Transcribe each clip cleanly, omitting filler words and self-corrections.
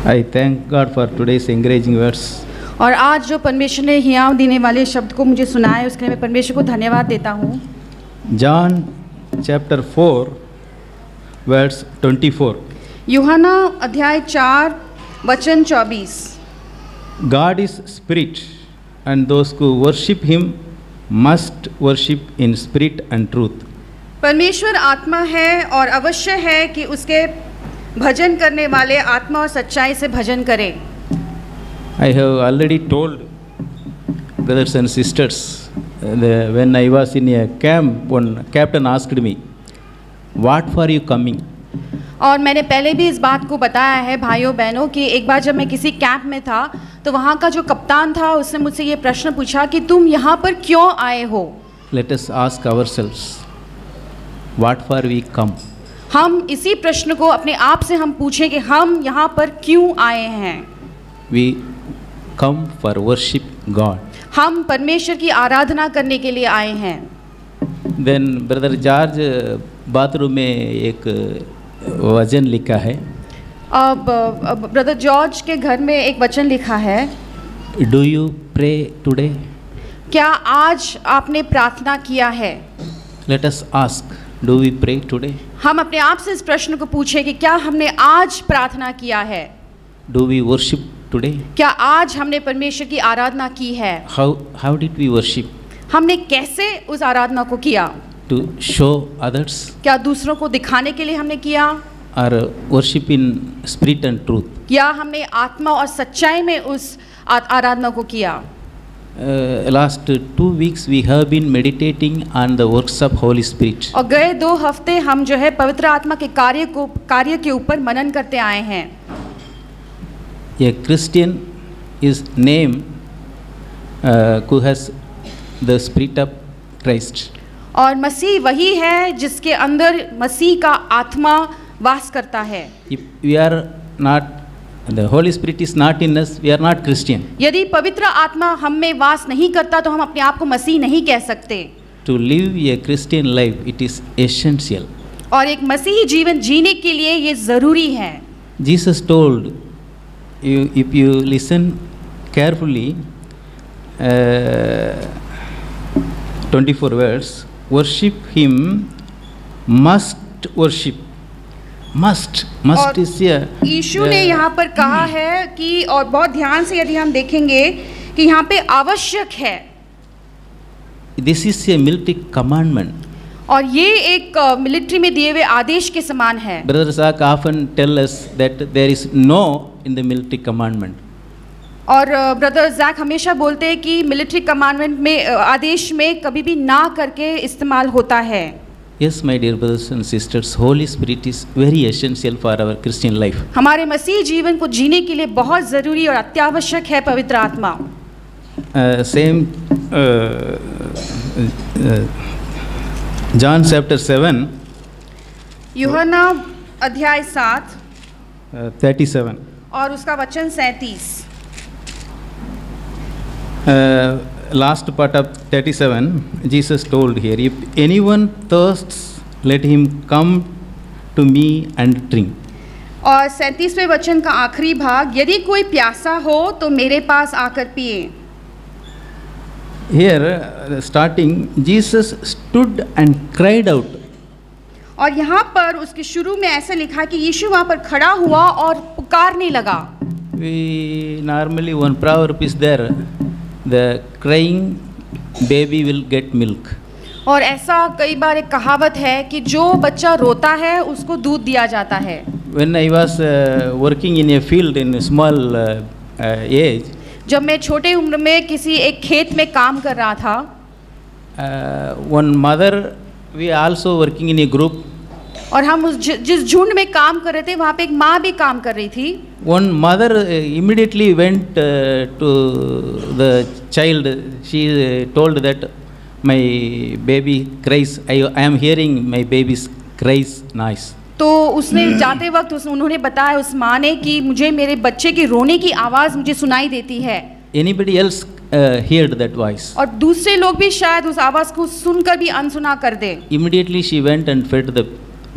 I thank God for today's encouraging words. और आज जो परमेश्वर ने हियाव देने वाले शब्द को मुझे सुनाए उसके लिए मैं परमेश्वर को धन्यवाद देता हूँ। John chapter 4 verse 24. यूहन्ना अध्याय 4 वचन 24। God is spirit, and those who worship him must worship in spirit and truth. परमेश्वर आत्मा है और अवश्य है कि उसके भजन करने वाले आत्मा और सच्चाई से भजन करें। I have already told brothers and sisters when I was in a camp, one captain asked me, "What for you coming?" और मैंने पहले भी इस बात को बताया है भाइयों बहनों कि एक बार जब मैं किसी कैंप में था तो वहाँ का जो कप्तान था उसने मुझसे ये प्रश्न पूछा कि तुम यहाँ पर क्यों आए हो। Let us ask ourselves, what for we come? हम इसी प्रश्न को अपने आप से हम पूछें कि हम यहाँ पर क्यों आए हैं। We come for worship God. हम परमेश्वर की आराधना करने के लिए आए हैं। Then brother George बाथरूम में एक वचन लिखा है। अब ब्रदर जॉर्ज के घर में एक वचन लिखा है। Do you pray today? क्या आज आपने प्रार्थना किया है? Let us ask, do we pray today? हम अपने आप से इस प्रश्न को पूछें कि क्या हमने आज प्रार्थना किया है? Do we worship today? क्या आज हमने परमेश्वर की आराधना की है? How did we worship? हमने कैसे उस आराधना को किया? To show others? क्या दूसरों को दिखाने के लिए हमने किया? Or worship in spirit and truth? या हमने आत्मा और सच्चाई में उस आराधना को किया? Last 2 weeks we have been meditating on the works of Holy Spirit. और गए 2 हफ्ते हम जो है पवित्र आत्मा के कार्य के ऊपर मनन करते आए हैं। A Christian is named who has the spirit of Christ. और मसीह वही है जिसके अंदर मसीह का आत्मा वास करता है। If we are not, the Holy Spirit is not in us, we are not Christian. यदि पवित्र आत्मा हम में वास नहीं करता तो हम अपने आप को मसीह नहीं कह सकते। To live a Christian life, it is essential. और एक मसीही जीवन जीने के लिए ये ज़रूरी है। Jesus told, if you listen carefully, 24 verse, worship him, must worship. Must is here. यीशु ने यहाँ पर कहा है कि, और बहुत ध्यान से यदि हम देखेंगे कि यहाँ पे आवश्यक है। This is a military commandment. और ये एक मिलिट्री में दिए हुए आदेश के समान है। Brother Zach often tell us that there is no in the military commandment. और ब्रदर जैक हमेशा बोलते हैं कि मिलिट्री कमांडमेंट में आदेश में कभी भी ना करके इस्तेमाल होता है। Yes, my dear brothers and sisters, Holy Spirit is very essential for our Christian life. हमारे मसीह जीवन को जीने के लिए बहुत ज़रूरी और अत्यावश्यक है पवित्र आत्मा। Same John chapter 7. यूहन्ना अध्याय 7 37. और उसका वचन 37। Last part of 37, Jesus told here, if anyone thirsts, let him come to me and drink. और 37वें वचन का आखिरी भाग, यदि कोई प्यासा हो तो मेरे पास आकर पिए। Here, starting, Jesus stood and cried out. और यहाँ पर उसके शुरू में ऐसा लिखा कि यीशु वहाँ पर खड़ा हुआ और पुकारने लगा। We normally one proverb is there, the crying baby will get milk. और ऐसा कई बार एक कहावत है कि जो बच्चा रोता है उसको दूध दिया जाता है। When I was working in a field in a small age, जब मैं छोटे उम्र में किसी एक खेत में काम कर रहा था, one mother, we also working in a group. और हम जिस झुंड में काम कर रहे थे वहाँ पे एक माँ भी काम कर रही थी। One mother immediately went to the child. She told that my baby cries. I am hearing my baby's cries noise. तो उसने जाते वक्त उन्होंने बताया उस माँ ने कि मुझे मेरे बच्चे के रोने की आवाज़ मुझे सुनाई देती है। Anybody else heard that voice? और दूसरे लोग भी शायद उस आवाज़ को सुनकर भी अनसुना कर दे। Immediately she went and fed the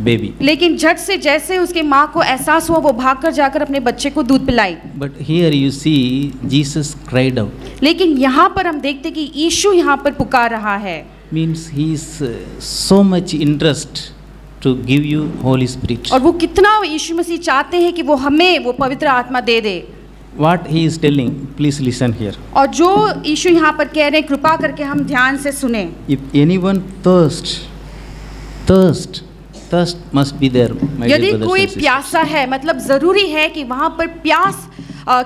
baby. लेकिन झट से जैसे उसके माँ को एहसास हुआ वो भागकर जाकर अपने बच्चे को दूध पिलाई। But here you see Jesus cried out. लेकिन यहाँ पर हम देखते कि यीशु यहाँ पर पुकार रहा है। Means he is so much interest to give you Holy Spirit. और वो कितना यीशु मसीह चाहते हैं कि वो हमें वो पवित्र आत्मा दे दे। What he is telling, please listen here. और जो यीशु यहाँ पर कह रहे हैं कृपा करके हम ध्यान से सुने। If anyone thirst must be there, my dear यदि brothers कोई and sisters. प्यासा है मतलब जरूरी है कि वहाँ पर प्यास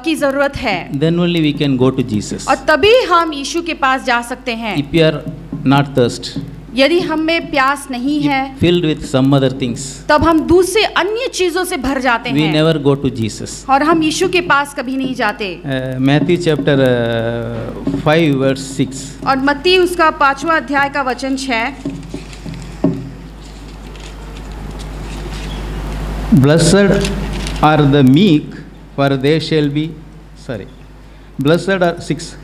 की जरूरत है। Then only we can go to Jesus. और तभी हम यीशु के पास जा सकते हैं। If you are not thirst, यदि हमें प्यास नहीं है if filled with some other things, तब हम दूसरे अन्य चीजों से भर जाते we हैं never go to Jesus. और हम यीशु के पास कभी नहीं जाते। Matthew chapter 5 verse 6. और मत्ती उसका 5वां अध्याय का वचन 6। Blessed are the meek, for they shall be. Blessed are 6.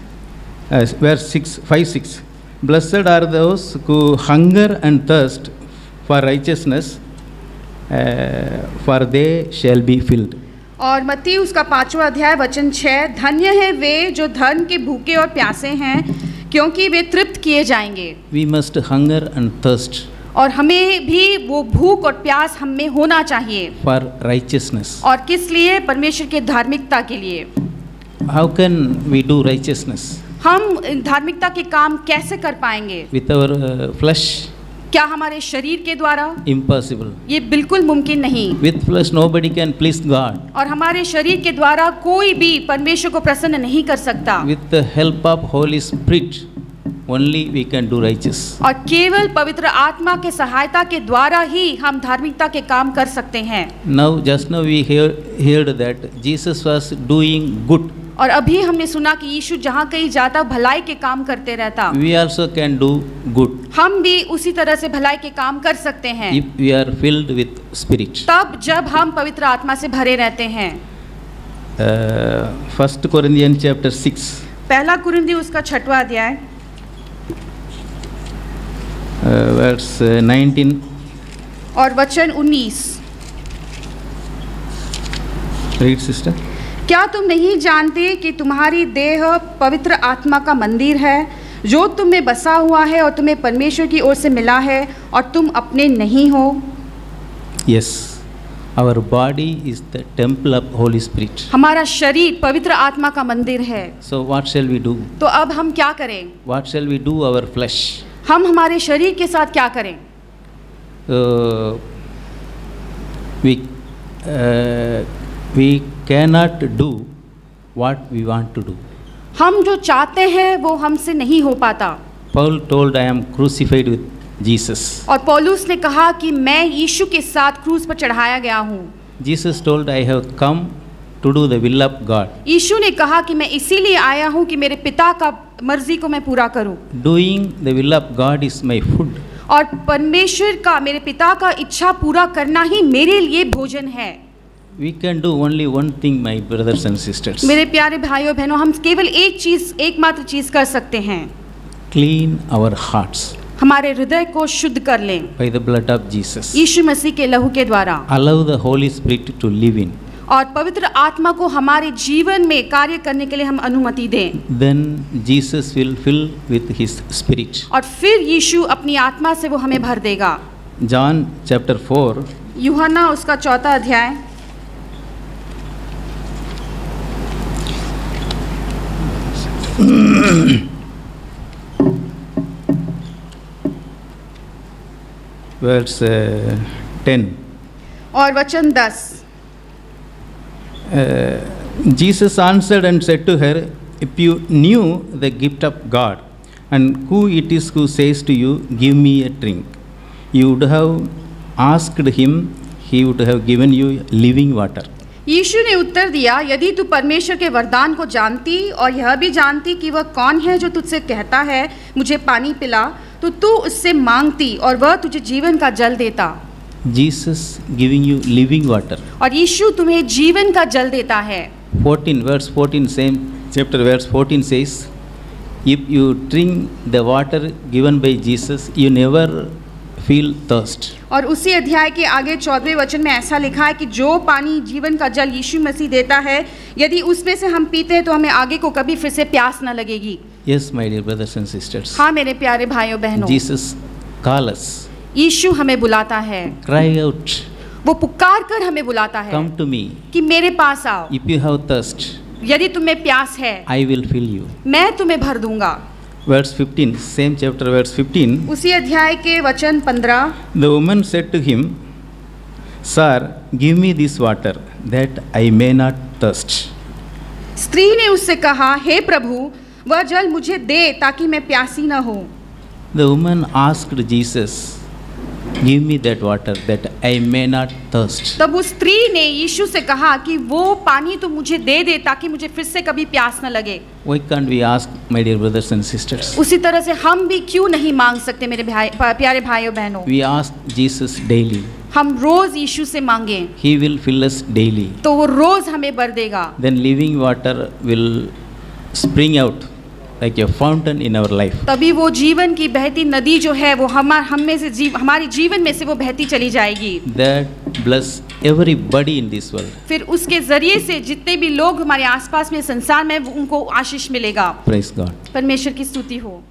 Verse 6, 5, 6. Blessed are those who hunger and thirst for righteousness, for they shall be filled. और मत्ती उसका 5वां अध्याय वचन 6। धन्य है वे जो धर्म के भूखे और प्यासे हैं, क्योंकि वे तृप्त किए जाएंगे। We must hunger and thirst और हमें भी वो भूख और प्यास हम में होना चाहिए। for righteousness. और किस लिए? परमेश्वर के धार्मिकता के लिए। How can we do righteousness? हम धार्मिकता के काम कैसे कर पाएंगे? With our flesh? क्या हमारे शरीर के द्वारा? Impossible. ये बिल्कुल मुमकिन नहीं। With flesh nobody can please God. और हमारे शरीर के द्वारा कोई भी परमेश्वर को प्रसन्न नहीं कर सकता। With the help of Holy Spirit only we can do righteous. और केवल पवित्र आत्मा के सहायता के द्वारा ही हम धार्मिकता के काम कर सकते हैं। Just now we heard that Jesus was doing good. और अभी हमने सुना कि यीशु जहाँ कहीं जाता भलाई के काम करते रहता। We also can do good. हम भी उसी तरह से भलाई के काम कर सकते हैं if we are filled with Spirit. तब जब हम पवित्र आत्मा से भरे रहते हैं। 1 Corinthians chapter 6. पहला कुरिन्थी उसका 6वां अध्याय verse 19. और वचन 19। Read sister. क्या तुम नहीं जानते कि तुम्हारी देह पवित्र आत्मा का मंदिर है जो तुम में बसा हुआ है और तुम्हें परमेश्वर की ओर से मिला है और तुम अपने नहीं हो? Yes, our body is the temple of Holy Spirit. हमारा शरीर पवित्र आत्मा का मंदिर है। So what shall we do? तो अब हम क्या करें? What shall we do our flesh? हम हमारे शरीर के साथ क्या करें? We cannot do what we want to do. हम जो चाहते हैं वो हमसे नहीं हो पाता। Paul told, I am crucified with Jesus. और पौलुस ने कहा कि मैं यीशु के साथ क्रूस पर चढ़ाया गया हूँ। Jesus told, I have come to do the will of God. यीशु ने कहा कि मैं इसीलिए आया हूँ कि मेरे पिता का मर्जी को मैं पूरा करूँ। Doing the will of God is my food. और परमेश्वर का, मेरे पिता का इच्छा पूरा करना ही मेरे लिए भोजन है। We can do only one thing, my brothers and sisters. मेरे प्यारे भाइयों बहनों, हम केवल एकमात्र चीज कर सकते हैं। Clean our hearts. हमारे हृदय को शुद्ध कर लें by the blood of Jesus. यीशु मसीह के लहू के द्वारा। Allow the Holy Spirit to live in. और पवित्र आत्मा को हमारे जीवन में कार्य करने के लिए हम अनुमति दें। Then Jesus will fill with His Spirit. और फिर यीशु अपनी आत्मा से वो हमें भर देगा। John chapter 4. यूहन्ना उसका 4वां अध्याय verse 10. और वचन 10। Jesus answered and said to her, if you knew the gift of God and who it is who says to you, give me a drink, you would have asked him, he would have given you living water. यीशु ने उत्तर दिया, यदि तू परमेश्वर के वरदान को जानती और यह भी जानती कि वह कौन है जो तुझसे कहता है मुझे पानी पिला, तो तू उससे मांगती और वह तुझे जीवन का जल देता। Jesus giving you living water. और यीशु तुम्हें जीवन का जल देता है। 14 verse 14 same chapter verse 14 says, if you drink the water given by Jesus, you never feel thirst. और उसी अध्याय के आगे 14वें वचन में ऐसा लिखा है कि जो पानी जीवन का जल यीशु मसीह देता है, यदि उसमें से हम पीते हैं तो हमें आगे को कभी फिर से प्यास न लगेगी। Yes, my dear brothers and sisters. हाँ मेरे प्यारे भाइयों बहनों, Jesus call us. यीशु हमें बुलाता है, Cry out. वो पुकार कर हमें बुलाता है Come to me. कि मेरे पास आओ। If you have thirst, यदि तुम्हें प्यास है, I will fill you. मैं तुम्हें भर दूंगा। Verse 15, same chapter, verse 15. उसी अध्याय के वचन 15, The woman said to him, Sir, give me this water, that I may not thirst. स्त्री ने उससे कहा, हे प्रभु, वह जल मुझे दे ताकि मैं प्यासी न हो। The woman asked Jesus, Give me that water, that I may not thirst. तब उस स्त्री ने यीशु से कहा कि वो पानी तो मुझे दे दे ताकि मुझे फिर से कभी प्यास न लगे। Why can't we ask, my dear brothers and sisters? उसी तरह से हम भी क्यों नहीं मांग सकते मेरे प्यारे भाइयों बहनों? We ask Jesus daily. हम रोज यीशु से मांगे He will fill us daily. तो वो रोज हमें भर देगा। Then living water will spring out like a fountain in our life. तभी वो जीवन की बहती नदी जो है वो हमारी जीवन में से वो बहती चली जाएगी। That bless everybody in this world. फिर उसके जरिए से जितने भी लोग हमारे आसपास में संसार में उनको आशीष मिलेगा। Praise God. परमेश्वर की स्तुति हो।